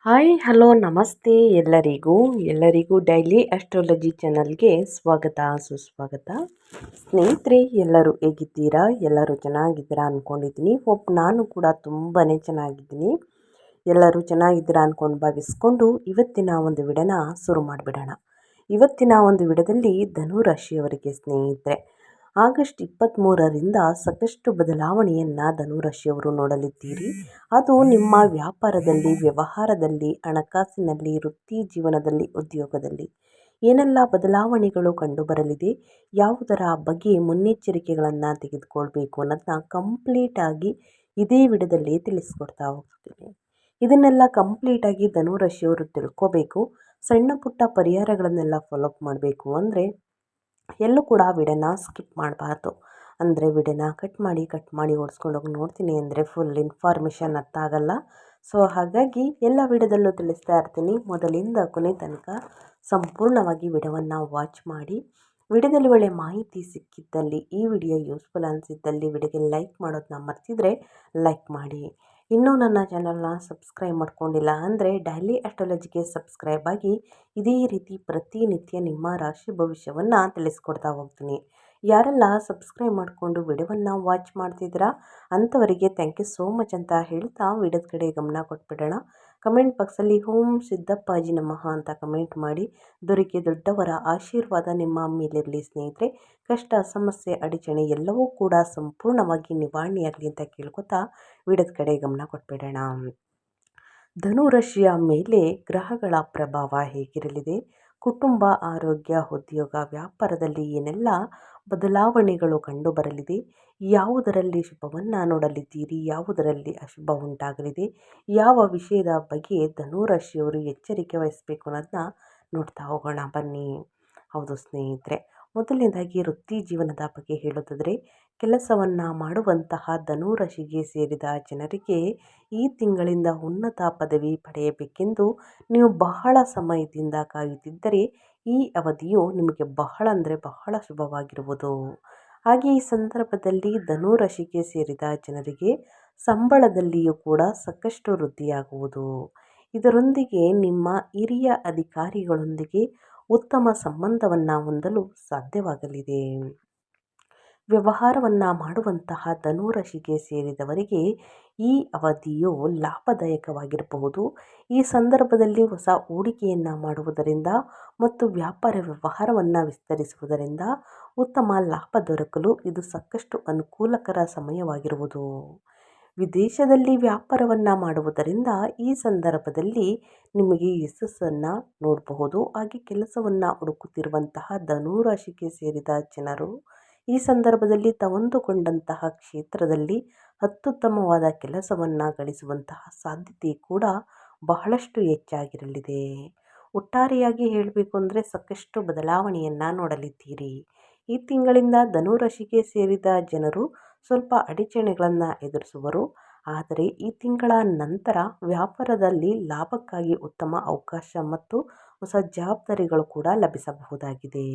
Hi hello ನಮಸ್ತೆ ಎಲ್ಲರಿಗೂ daily astrology ಚಾನಲ್ಗೆ ಸ್ವಾಗತ ಸುಸ್ವಾಗತ. ಸ್ನೇಹಿತರೆ, ಎಲ್ಲರೂ ಹೇಗಿದ್ದೀರಾ? ಎಲ್ಲರೂ ಚೆನ್ನಾಗಿದ್ದೀರಾ ಅಂದ್ಕೊಂಡಿದ್ದೀನಿ. ನಾನು ಕೂಡ ತುಂಬಾ ಚೆನ್ನಾಗಿದ್ದೀನಿ. ಎಲ್ಲರೂ ಚೆನ್ನಾಗಿದ್ದೀರಾ ಅಂದ್ಕೊಂಡು ಭಾವಿಸ್ಕೊಂಡು ಇವತ್ತಿನ ಒಂದು ವಿಡಿಯೋನ ಶುರು ಮಾಡಿಬಿಡೋಣ. ಇವತ್ತಿನ ಒಂದು ವಿಡಿಯೋದಲ್ಲಿ ಧನು ರಾಶಿಯವರಿಗೆ ಸ್ನೇಹಿತರೆ ಆಗಸ್ಟ್ 23ರಿಂದ ಸಾಕಷ್ಟು ಬದಲಾವಣೆಯನ್ನು ಧನುರಾಶಿಯವರು ನೋಡಲಿದ್ದೀರಿ. ಅದು ನಿಮ್ಮ ವ್ಯಾಪಾರದಲ್ಲಿ, ವ್ಯವಹಾರದಲ್ಲಿ, ಹಣಕಾಸಿನಲ್ಲಿ, ವೃತ್ತಿ ಜೀವನದಲ್ಲಿ, ಉದ್ಯೋಗದಲ್ಲಿ ಏನೆಲ್ಲ ಬದಲಾವಣೆಗಳು ಕಂಡುಬರಲಿದೆ, ಯಾವುದರ ಬಗ್ಗೆ ಮುನ್ನೆಚ್ಚರಿಕೆಗಳನ್ನು ತೆಗೆದುಕೊಳ್ಬೇಕು ಅನ್ನೋದನ್ನ ಕಂಪ್ಲೀಟಾಗಿ ಇದೇ ವಿಡಿಯೋದಲ್ಲಿ ತಿಳಿಸ್ಕೊಡ್ತಾ ಹೋಗ್ತೀನಿ. ಇದನ್ನೆಲ್ಲ ಕಂಪ್ಲೀಟಾಗಿ ಧನುರಾಶಿಯವರು ತಿಳ್ಕೋಬೇಕು. ಸಣ್ಣ ಪುಟ್ಟ ಪರಿಹಾರಗಳನ್ನೆಲ್ಲ ಫಾಲೋಅಪ್ ಮಾಡಬೇಕು ಅಂದರೆ ಎಲ್ಲೂ ಕೂಡ ವಿಡಿಯೋನ ಸ್ಕಿಪ್ ಮಾಡಬಾರ್ದು. ಅಂದರೆ ವಿಡಿಯೋನ ಕಟ್ ಮಾಡಿ ಓಡಿಸ್ಕೊಂಡೋಗಿ ನೋಡ್ತೀನಿ ಅಂದರೆ ಫುಲ್ ಇನ್ಫಾರ್ಮೇಷನ್ ಅರ್ಥ ಆಗಲ್ಲ. ಸೊ ಹಾಗಾಗಿ ಎಲ್ಲ ವಿಡಿಯೋದಲ್ಲೂ ತಿಳಿಸ್ತಾ ಇರ್ತೀನಿ. ಮೊದಲಿಂದ ಕೊನೆ ತನಕ ಸಂಪೂರ್ಣವಾಗಿ ವಿಡಿಯೋವನ್ನು ವಾಚ್ ಮಾಡಿ. ವಿಡಿಯೋದಲ್ಲಿ ಒಳ್ಳೆ ಮಾಹಿತಿ ಸಿಕ್ಕಿದ್ದಲ್ಲಿ, ಈ ವಿಡಿಯೋ ಯೂಸ್ಫುಲ್ ಅನಿಸಿದ್ದಲ್ಲಿ ವಿಡಿಯೋಗೆ ಲೈಕ್ ಮಾಡೋದನ್ನ ಮರ್ತಿದ್ರೆ ಲೈಕ್ ಮಾಡಿ. ಇನ್ನೂ ನನ್ನ ಚಾನಲ್ನ ಸಬ್ಸ್ಕ್ರೈಬ್ ಮಾಡ್ಕೊಂಡಿಲ್ಲ ಅಂದರೆ ಡೈಲಿ ಆಸ್ಟ್ರಾಲಜಿಗೆ ಸಬ್ಸ್ಕ್ರೈಬ್ ಆಗಿ ಇದೇ ರೀತಿ ಪ್ರತಿನಿತ್ಯ ನಿಮ್ಮ ರಾಶಿ ಭವಿಷ್ಯವನ್ನು ತಿಳಿಸ್ಕೊಡ್ತಾ ಹೋಗ್ತೀನಿ. ಯಾರೆಲ್ಲ ಸಬ್ಸ್ಕ್ರೈಬ್ ಮಾಡಿಕೊಂಡು ವಿಡಿಯೋವನ್ನು ವಾಚ್ ಮಾಡ್ತಿದ್ದೀರಾ ಅಂಥವರಿಗೆ ಥ್ಯಾಂಕ್ ಯು ಸೋ ಮಚ್ ಅಂತ ಹೇಳ್ತಾ ವಿಡಿಯೋದ ಕಡೆ ಗಮನ ಕೊಟ್ಬಿಡೋಣ. ಕಮೆಂಟ್ ಬಾಕ್ಸಲ್ಲಿ ಓಂ ಸಿದ್ದಪ್ಪಾಜಿ ನಮಃ ಅಂತ ಕಮೆಂಟ್ ಮಾಡಿ. ದೊಡ್ಡವರ ಆಶೀರ್ವಾದ ನಿಮ್ಮ ಮೇಲಿರಲಿ ಸ್ನೇಹಿತರೆ. ಕಷ್ಟ, ಸಮಸ್ಯೆ, ಅಡಚಣೆ ಎಲ್ಲವೂ ಕೂಡ ಸಂಪೂರ್ಣವಾಗಿ ನಿವಾರಣೆಯಾಗಲಿ ಅಂತ ಕೇಳ್ಕೊತಾ ವಿಡಿಯೋದ ಕಡೆ ಗಮನ ಕೊಟ್ಬಿಡೋಣ. ಧನುರಾಶಿಯ ಮೇಲೆ ಗ್ರಹಗಳ ಪ್ರಭಾವ ಹೇಗಿರಲಿದೆ, ಕುಟುಂಬ, ಆರೋಗ್ಯ, ಉದ್ಯೋಗ, ವ್ಯಾಪಾರದಲ್ಲಿ ಏನೆಲ್ಲ ಬದಲಾವಣೆಗಳು ಕಂಡುಬರಲಿದೆ, ಯಾವುದರಲ್ಲಿ ಶುಭವನ್ನು ನೋಡಲಿದ್ದೀರಿ, ಯಾವುದರಲ್ಲಿ ಅಶುಭ ಉಂಟಾಗಲಿದೆ, ಯಾವ ವಿಷಯದ ಬಗ್ಗೆ ಧನುರಾಶಿಯವರು ಎಚ್ಚರಿಕೆ ವಹಿಸಬೇಕು ಅನ್ನೋದನ್ನ ನೋಡ್ತಾ ಹೋಗೋಣ ಬನ್ನಿ. ಹೌದು ಸ್ನೇಹಿತರೆ, ಮೊದಲನೇದಾಗಿ ವೃತ್ತಿ ಜೀವನದ ಬಗ್ಗೆ ಹೇಳೋದಾದರೆ, ಕೆಲಸವನ್ನು ಮಾಡುವಂತಹ ಧನುರಾಶಿಗೆ ಸೇರಿದ ಜನರಿಗೆ ಈ ತಿಂಗಳಿಂದ ಉನ್ನತ ಪದವಿ ಪಡೆಯಬೇಕೆಂದು ನೀವು ಬಹಳ ಸಮಯದಿಂದ ಕಾಯುತ್ತಿದ್ದರೆ ಈ ಅವಧಿಯು ನಿಮಗೆ ಬಹಳ ಅಂದರೆ ಬಹಳ ಶುಭವಾಗಿರುವುದು. ಹಾಗೆ ಈ ಸಂದರ್ಭದಲ್ಲಿ ಧನುರಾಶಿಗೆ ಸೇರಿದ ಜನರಿಗೆ ಸಂಬಳದಲ್ಲಿಯೂ ಕೂಡ ಸಾಕಷ್ಟು ವೃದ್ಧಿಯಾಗುವುದು. ಇದರೊಂದಿಗೆ ನಿಮ್ಮ ಹಿರಿಯ ಅಧಿಕಾರಿಗಳೊಂದಿಗೆ ಉತ್ತಮ ಸಂಬಂಧವನ್ನು ಹೊಂದಲು ಸಾಧ್ಯವಾಗಲಿದೆ. ವ್ಯವಹಾರವನ್ನು ಮಾಡುವಂತಹ ಧನುರಾಶಿಗೆ ಸೇರಿದವರಿಗೆ ಈ ಅವಧಿಯು ಲಾಭದಾಯಕವಾಗಿರಬಹುದು. ಈ ಸಂದರ್ಭದಲ್ಲಿ ಹೊಸ ಹೂಡಿಕೆಯನ್ನು ಮಾಡುವುದರಿಂದ ಮತ್ತು ವ್ಯಾಪಾರ ವ್ಯವಹಾರವನ್ನು ವಿಸ್ತರಿಸುವುದರಿಂದ ಉತ್ತಮ ಲಾಭ ದೊರಕಲು ಇದು ಸಾಕಷ್ಟು ಅನುಕೂಲಕರ ಸಮಯವಾಗಿರುವುದು. ವಿದೇಶದಲ್ಲಿ ವ್ಯಾಪಾರವನ್ನು ಮಾಡುವುದರಿಂದ ಈ ಸಂದರ್ಭದಲ್ಲಿ ನಿಮಗೆ ಯಶಸ್ಸನ್ನು ನೋಡಬಹುದು. ಹಾಗೆ ಕೆಲಸವನ್ನು ಹುಡುಕುತ್ತಿರುವಂತಹ ಧನುರಾಶಿಗೆ ಸೇರಿದ ಜನರು ಈ ಸಂದರ್ಭದಲ್ಲಿ ತಾವಂದುಕೊಂಡಂತಹ ಕ್ಷೇತ್ರದಲ್ಲಿ ಅತ್ಯುತ್ತಮವಾದ ಕೆಲಸವನ್ನು ಗಳಿಸುವಂತಹ ಸಾಧ್ಯತೆ ಕೂಡ ಬಹಳಷ್ಟು ಹೆಚ್ಚಾಗಿರಲಿದೆ. ಒಟ್ಟಾರೆಯಾಗಿ ಹೇಳಬೇಕು ಅಂದರೆ ಸಾಕಷ್ಟು ಬದಲಾವಣೆಯನ್ನು ನೋಡಲಿದ್ದೀರಿ. ಈ ತಿಂಗಳಿಂದ ಧನುರಾಶಿಗೆ ಸೇರಿದ ಜನರು ಸ್ವಲ್ಪ ಅಡಚಣೆಗಳನ್ನು ಎದುರಿಸುವರು. ಆದರೆ ಈ ತಿಂಗಳ ನಂತರ ವ್ಯಾಪಾರದಲ್ಲಿ ಲಾಭಕ್ಕಾಗಿ ಉತ್ತಮ ಅವಕಾಶ ಮತ್ತು ಹೊಸ ಜವಾಬ್ದಾರಿಗಳು ಕೂಡ ಲಭಿಸಬಹುದಾಗಿದೆ.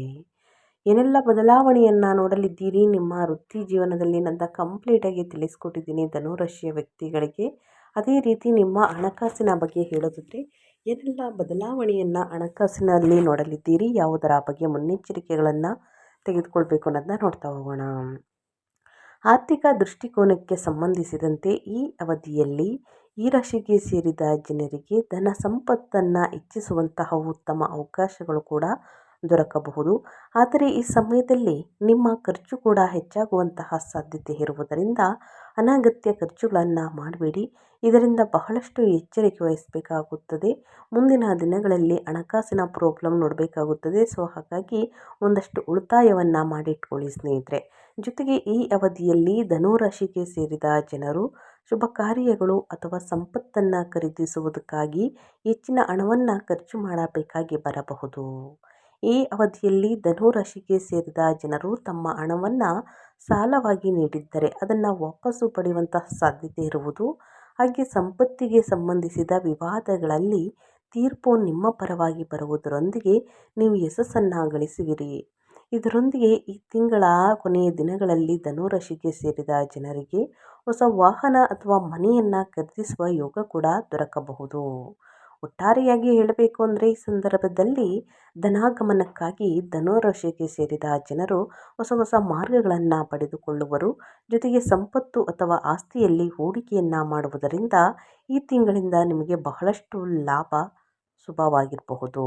ಏನೆಲ್ಲ ಬದಲಾವಣೆಯನ್ನು ನೋಡಲಿದ್ದೀರಿ ನಿಮ್ಮ ವೃತ್ತಿ ಜೀವನದಲ್ಲಿ ಅಂತ ಕಂಪ್ಲೀಟಾಗಿ ತಿಳಿಸ್ಕೊಟ್ಟಿದ್ದೀನಿ ಧನುರಾಶಿಯ ವ್ಯಕ್ತಿಗಳಿಗೆ. ಅದೇ ರೀತಿ ನಿಮ್ಮ ಹಣಕಾಸಿನ ಬಗ್ಗೆ ಹೇಳೋದಾದರೆ ಏನೆಲ್ಲ ಬದಲಾವಣೆಯನ್ನು ಹಣಕಾಸಿನಲ್ಲಿ ನೋಡಲಿದ್ದೀರಿ, ಯಾವುದರ ಬಗ್ಗೆ ಮುನ್ನೆಚ್ಚರಿಕೆಗಳನ್ನು ತೆಗೆದುಕೊಳ್ಬೇಕು ಅನ್ನೋದನ್ನ ನೋಡ್ತಾ ಹೋಗೋಣ. ಆರ್ಥಿಕ ದೃಷ್ಟಿಕೋನಕ್ಕೆ ಸಂಬಂಧಿಸಿದಂತೆ ಈ ಅವಧಿಯಲ್ಲಿ ಈ ರಾಶಿಗೆ ಸೇರಿದ ಜನರಿಗೆ ಧನ ಸಂಪತ್ತನ್ನು ಹೆಚ್ಚಿಸುವಂತಹ ಉತ್ತಮ ಅವಕಾಶಗಳು ಕೂಡ ದೊರಕಬಹುದು. ಆದರೆ ಈ ಸಮಯದಲ್ಲಿ ನಿಮ್ಮ ಖರ್ಚು ಕೂಡ ಹೆಚ್ಚಾಗುವಂತಹ ಸಾಧ್ಯತೆ ಇರುವುದರಿಂದ ಅನಗತ್ಯ ಖರ್ಚುಗಳನ್ನು ಮಾಡಬೇಡಿ. ಇದರಿಂದ ಬಹಳಷ್ಟು ಎಚ್ಚರಿಕೆ ವಹಿಸಬೇಕಾಗುತ್ತದೆ. ಮುಂದಿನ ದಿನಗಳಲ್ಲಿ ಹಣಕಾಸಿನ ಪ್ರಾಬ್ಲಮ್ ನೋಡಬೇಕಾಗುತ್ತದೆ. ಸೊ ಹಾಗಾಗಿ ಒಂದಷ್ಟು ಉಳಿತಾಯವನ್ನು ಮಾಡಿಟ್ಕೊಳ್ಳಿ ಸ್ನೇಹಿತರೆ. ಜೊತೆಗೆ ಈ ಅವಧಿಯಲ್ಲಿ ಧನುರಾಶಿಗೆ ಸೇರಿದ ಜನರು ಶುಭ ಕಾರ್ಯಗಳು ಅಥವಾ ಸಂಪತ್ತನ್ನು ಖರೀದಿಸುವುದಕ್ಕಾಗಿ ಹೆಚ್ಚಿನ ಹಣವನ್ನು ಖರ್ಚು ಮಾಡಬೇಕಾಗಿ ಬರಬಹುದು. ಈ ಅವಧಿಯಲ್ಲಿ ಧನುರಾಶಿಗೆ ಸೇರಿದ ಜನರು ತಮ್ಮ ಹಣವನ್ನು ಸಾಲವಾಗಿ ನೀಡಿದ್ದರೆ ಅದನ್ನು ವಾಪಸ್ಸು ಪಡೆಯುವಂತಹ ಸಾಧ್ಯತೆ ಇರುವುದು. ಹಾಗೆ ಸಂಪತ್ತಿಗೆ ಸಂಬಂಧಿಸಿದ ವಿವಾದಗಳಲ್ಲಿ ತೀರ್ಪು ನಿಮ್ಮ ಪರವಾಗಿ ಬರುವುದರೊಂದಿಗೆ ನೀವು ಯಶಸ್ಸನ್ನು ಗಳಿಸುವಿರಿ. ಇದರೊಂದಿಗೆ ಈ ತಿಂಗಳ ಕೊನೆಯ ದಿನಗಳಲ್ಲಿ ಧನುರಾಶಿಗೆ ಸೇರಿದ ಜನರಿಗೆ ಹೊಸ ವಾಹನ ಅಥವಾ ಮನೆಯನ್ನು ಖರೀದಿಸುವ ಯೋಗ ಕೂಡ ದೊರಕಬಹುದು. ಒಟ್ಟಾರೆಯಾಗಿ ಹೇಳಬೇಕು ಅಂದರೆ ಈ ಸಂದರ್ಭದಲ್ಲಿ ಧನಾಗಮನಕ್ಕಾಗಿ ಧನುರಾಶಿಗೆ ಸೇರಿದ ಜನರು ಹೊಸ ಹೊಸ ಮಾರ್ಗಗಳನ್ನು ಪಡೆದುಕೊಳ್ಳುವರು. ಜೊತೆಗೆ ಸಂಪತ್ತು ಅಥವಾ ಆಸ್ತಿಯಲ್ಲಿ ಹೂಡಿಕೆಯನ್ನು ಮಾಡುವುದರಿಂದ ಈ ತಿಂಗಳಿಂದ ನಿಮಗೆ ಬಹಳಷ್ಟು ಲಾಭ ಶುಭವಾಗಿರಬಹುದು.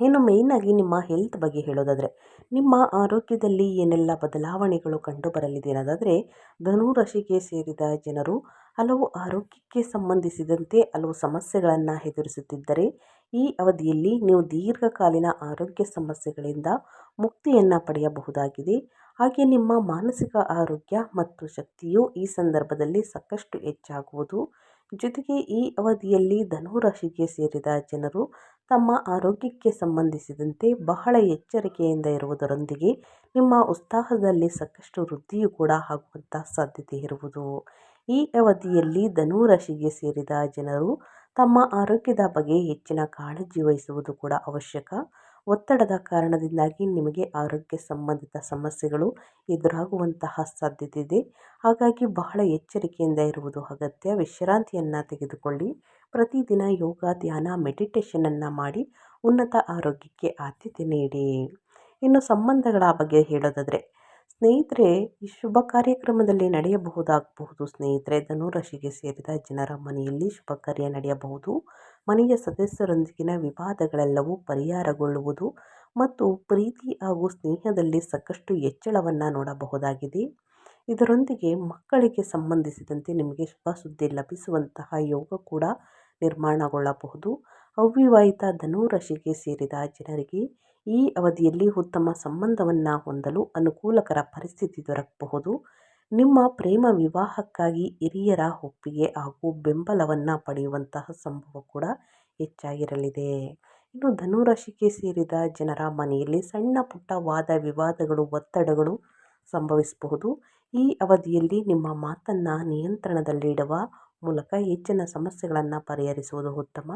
ಇನ್ನು ಮೇಯ್ನಾಗಿ ನಿಮ್ಮ ಹೆಲ್ತ್ ಬಗ್ಗೆ ಹೇಳೋದಾದರೆ ನಿಮ್ಮ ಆರೋಗ್ಯದಲ್ಲಿ ಏನೆಲ್ಲ ಬದಲಾವಣೆಗಳು ಕಂಡುಬರಲಿದೆ ಅನ್ನೋದಾದರೆ ಧನುರಾಶಿಗೆ ಸೇರಿದ ಜನರು ಹಲವು ಆರೋಗ್ಯಕ್ಕೆ ಸಂಬಂಧಿಸಿದಂತೆ ಹಲವು ಸಮಸ್ಯೆಗಳನ್ನು ಎದುರಿಸುತ್ತಿದ್ದರೆ ಈ ಅವಧಿಯಲ್ಲಿ ನೀವು ದೀರ್ಘಕಾಲೀನ ಆರೋಗ್ಯ ಸಮಸ್ಯೆಗಳಿಂದ ಮುಕ್ತಿಯನ್ನು ಪಡೆಯಬಹುದಾಗಿದೆ. ಹಾಗೆ ನಿಮ್ಮ ಮಾನಸಿಕ ಆರೋಗ್ಯ ಮತ್ತು ಶಕ್ತಿಯು ಈ ಸಂದರ್ಭದಲ್ಲಿ ಸಾಕಷ್ಟು ಹೆಚ್ಚಾಗುವುದು. ಜೊತೆಗೆ ಈ ಅವಧಿಯಲ್ಲಿ ಧನುರಾಶಿಗೆ ಸೇರಿದ ಜನರು ತಮ್ಮ ಆರೋಗ್ಯಕ್ಕೆ ಸಂಬಂಧಿಸಿದಂತೆ ಬಹಳ ಎಚ್ಚರಿಕೆಯಿಂದ ಇರುವುದರೊಂದಿಗೆ ನಿಮ್ಮ ಉತ್ಸಾಹದಲ್ಲಿ ಸಾಕಷ್ಟು ವೃದ್ಧಿಯೂ ಕೂಡ ಆಗುವಂಥ ಸಾಧ್ಯತೆ ಇರುವುದು. ಈ ಅವಧಿಯಲ್ಲಿ ಧನುರಾಶಿಗೆ ಸೇರಿದ ಜನರು ತಮ್ಮ ಆರೋಗ್ಯದ ಬಗ್ಗೆ ಹೆಚ್ಚಿನ ಕಾಳಜಿ ವಹಿಸುವುದು ಕೂಡ ಅವಶ್ಯಕ. ಒತ್ತಡದ ಕಾರಣದಿಂದಾಗಿ ನಿಮಗೆ ಆರೋಗ್ಯ ಸಂಬಂಧಿತ ಸಮಸ್ಯೆಗಳು ಎದುರಾಗುವಂತಹ ಸಾಧ್ಯತೆ ಇದೆ. ಹಾಗಾಗಿ ಬಹಳ ಎಚ್ಚರಿಕೆಯಿಂದ ಇರುವುದು ಅಗತ್ಯ. ವಿಶ್ರಾಂತಿಯನ್ನು ತೆಗೆದುಕೊಳ್ಳಿ. ಪ್ರತಿದಿನ ಯೋಗ, ಧ್ಯಾನ, ಮೆಡಿಟೇಷನನ್ನು ಮಾಡಿ ಉನ್ನತ ಆರೋಗ್ಯಕ್ಕೆ ಆದ್ಯತೆ ನೀಡಿ. ಇನ್ನು ಸಂಬಂಧಗಳ ಬಗ್ಗೆ ಹೇಳೋದಾದರೆ ಸ್ನೇಹಿತರೆ, ಈ ಶುಭ ಕಾರ್ಯಕ್ರಮದಲ್ಲಿ ನಡೆಯಬಹುದಾಗಬಹುದು. ಸ್ನೇಹಿತರೆ, ಧನುರಾಶಿಗೆ ಸೇರಿದ ಜನರ ಮನೆಯಲ್ಲಿ ಶುಭ ಕಾರ್ಯ ನಡೆಯಬಹುದು. ಮನೆಯ ಸದಸ್ಯರೊಂದಿಗಿನ ವಿವಾದಗಳೆಲ್ಲವೂ ಪರಿಹಾರಗೊಳ್ಳುವುದು ಮತ್ತು ಪ್ರೀತಿ ಹಾಗೂ ಸ್ನೇಹದಲ್ಲಿ ಸಾಕಷ್ಟು ಹೆಚ್ಚಳವನ್ನು ನೋಡಬಹುದಾಗಿದೆ. ಇದರೊಂದಿಗೆ ಮಕ್ಕಳಿಗೆ ಸಂಬಂಧಿಸಿದಂತೆ ನಿಮಗೆ ಶುಭ ಸುದ್ದಿ ಲಭಿಸುವಂತಹ ಯೋಗ ಕೂಡ ನಿರ್ಮಾಣಗೊಳ್ಳಬಹುದು. ಅವಿವಾಹಿತ ಧನುರಾಶಿಗೆ ಸೇರಿದ ಜನರಿಗೆ ಈ ಅವಧಿಯಲ್ಲಿ ಉತ್ತಮ ಸಂಬಂಧವನ್ನು ಹೊಂದಲು ಅನುಕೂಲಕರ ಪರಿಸ್ಥಿತಿ ದೊರಕಬಹುದು. ನಿಮ್ಮ ಪ್ರೇಮ ವಿವಾಹಕ್ಕಾಗಿ ಹಿರಿಯರ ಒಪ್ಪಿಗೆ ಹಾಗೂ ಬೆಂಬಲವನ್ನು ಪಡೆಯುವಂತಹ ಸಂಭವ ಕೂಡ ಹೆಚ್ಚಾಗಿರಲಿದೆ. ಇನ್ನು ಧನುರಾಶಿಗೆ ಸೇರಿದ ಜನರ ಮನೆಯಲ್ಲಿ ಸಣ್ಣ ಪುಟ್ಟ ವಾದ ವಿವಾದಗಳು, ಒತ್ತಡಗಳು ಸಂಭವಿಸಬಹುದು. ಈ ಅವಧಿಯಲ್ಲಿ ನಿಮ್ಮ ಮಾತನ್ನು ನಿಯಂತ್ರಣದಲ್ಲಿಡುವ ಮೂಲಕ ಹೆಚ್ಚಿನ ಸಮಸ್ಯೆಗಳನ್ನು ಪರಿಹರಿಸುವುದು ಉತ್ತಮ.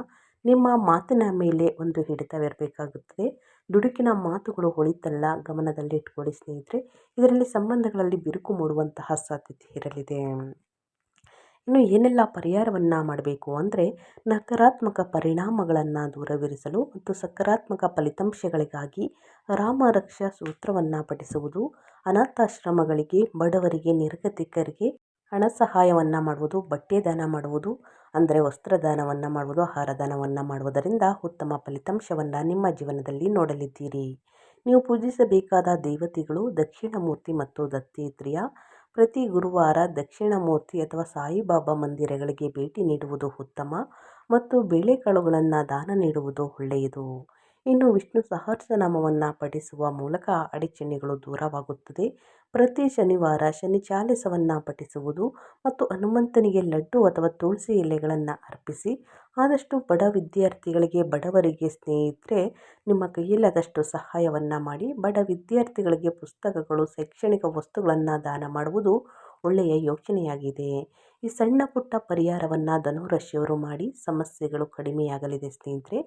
ನಿಮ್ಮ ಮಾತಿನ ಮೇಲೆ ಒಂದು ಹಿಡಿತವಿರಬೇಕಾಗುತ್ತದೆ. ದುಡುಕಿನ ಮಾತುಗಳು ಒಳಿತಲ್ಲ, ಗಮನದಲ್ಲಿಟ್ಕೊಳ್ಳಿ ಸ್ನೇಹಿತರೆ. ಇದರಲ್ಲಿ ಸಂಬಂಧಗಳಲ್ಲಿ ಬಿರುಕು ಮೂಡುವಂತಹ ಸಾಧ್ಯತೆ ಇರಲಿದೆ. ಇನ್ನು ಏನೆಲ್ಲ ಪರಿಹಾರವನ್ನು ಮಾಡಬೇಕು ಅಂದರೆ ನಕಾರಾತ್ಮಕ ಪರಿಣಾಮಗಳನ್ನು ದೂರವಿರಿಸಲು ಮತ್ತು ಸಕಾರಾತ್ಮಕ ಫಲಿತಾಂಶಗಳಿಗಾಗಿ ರಾಮರಕ್ಷಾ ಸೂತ್ರವನ್ನು ಪಠಿಸುವುದು, ಅನಾಥಾಶ್ರಮಗಳಿಗೆ, ಬಡವರಿಗೆ, ನಿರ್ಗತಿಕರಿಗೆ ಹಣ ಸಹಾಯವನ್ನು ಮಾಡುವುದು, ಬಟ್ಟೆ ದಾನ ಮಾಡುವುದು ಅಂದರೆ ವಸ್ತ್ರದಾನವನ್ನು ಮಾಡುವುದು, ಆಹಾರ ದಾನವನ್ನು ಮಾಡುವುದರಿಂದ ಉತ್ತಮ ಫಲಿತಾಂಶವನ್ನು ನಿಮ್ಮ ಜೀವನದಲ್ಲಿ ನೋಡಲಿದ್ದೀರಿ. ನೀವು ಪೂಜಿಸಬೇಕಾದ ದೇವತೆಗಳು ದಕ್ಷಿಣಮೂರ್ತಿ ಮತ್ತು ದತ್ತಾತ್ರೇಯ. ಪ್ರತಿ ಗುರುವಾರ ದಕ್ಷಿಣಮೂರ್ತಿ ಅಥವಾ ಸಾಯಿಬಾಬಾ ಮಂದಿರಗಳಿಗೆ ಭೇಟಿ ನೀಡುವುದು ಉತ್ತಮ ಮತ್ತು ಬೇಳೆಕಾಳುಗಳನ್ನು ದಾನ ನೀಡುವುದು ಒಳ್ಳೆಯದು. ಇನ್ನು ವಿಷ್ಣು ಸಹಸ್ರನಾಮವನ್ನು ಪಠಿಸುವ ಮೂಲಕ ಅಡಚಣೆಗಳು ದೂರವಾಗುತ್ತದೆ. ಪ್ರತಿ ಶನಿವಾರ ಶನಿ ಚಾಲಿಸವನ್ನು ಪಠಿಸುವುದು ಮತ್ತು ಹನುಮಂತನಿಗೆ ಲಡ್ಡು ಅಥವಾ ತುಳಸಿ ಎಲೆಗಳನ್ನು ಅರ್ಪಿಸಿ. ಆದಷ್ಟು ಬಡ ವಿದ್ಯಾರ್ಥಿಗಳಿಗೆ, ಬಡವರಿಗೆ ಸ್ನೇಹಿತರೆ ನಿಮ್ಮ ಕೈಯಲ್ಲಾದಷ್ಟು ಸಹಾಯವನ್ನು ಮಾಡಿ. ಬಡ ವಿದ್ಯಾರ್ಥಿಗಳಿಗೆ ಪುಸ್ತಕಗಳು, ಶೈಕ್ಷಣಿಕ ವಸ್ತುಗಳನ್ನು ದಾನ ಮಾಡುವುದು ಒಳ್ಳೆಯ ಯೋಚನೆಯಾಗಿದೆ. ಈ ಸಣ್ಣ ಪುಟ್ಟ ಪರಿಹಾರವನ್ನು ಧನುರಾಶಿಯವರು ಮಾಡಿ ಸಮಸ್ಯೆಗಳು ಕಡಿಮೆಯಾಗಲಿದೆ ಸ್ನೇಹಿತರೆ.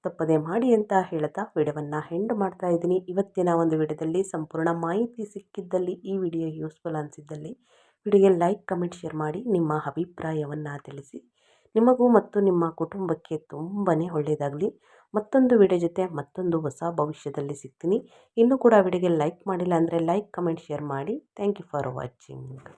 ತಪ್ಪದೆ ಮಾಡಿ ಅಂತ ಹೇಳ್ತಾ ವಿಡಿಯೋವನ್ನು ಎಂಡ್ ಮಾಡ್ತಾ ಇದ್ದೀನಿ. ಇವತ್ತಿನ ಒಂದು ವಿಡಿಯೋದಲ್ಲಿ ಸಂಪೂರ್ಣ ಮಾಹಿತಿ ಸಿಕ್ಕಿದ್ದಲ್ಲಿ, ಈ ವಿಡಿಯೋ ಯೂಸ್ಫುಲ್ ಅನಿಸಿದ್ದಲ್ಲಿ ವಿಡಿಯೋಗೆ ಲೈಕ್, ಕಮೆಂಟ್, ಶೇರ್ ಮಾಡಿ ನಿಮ್ಮ ಅಭಿಪ್ರಾಯವನ್ನು ತಿಳಿಸಿ. ನಿಮಗೂ ಮತ್ತು ನಿಮ್ಮ ಕುಟುಂಬಕ್ಕೆ ತುಂಬಾ ಒಳ್ಳೆಯದಾಗಲಿ. ಮತ್ತೊಂದು ವಿಡಿಯೋ ಜೊತೆ ಮತ್ತೊಂದು ಹೊಸ ಭವಿಷ್ಯದಲ್ಲಿ ಸಿಗ್ತೀನಿ. ಇನ್ನೂ ಕೂಡ ವಿಡಿಯೋಗೆ ಲೈಕ್ ಮಾಡಿಲ್ಲ ಅಂದರೆ ಲೈಕ್, ಕಮೆಂಟ್, ಶೇರ್ ಮಾಡಿ. Thank you for watching.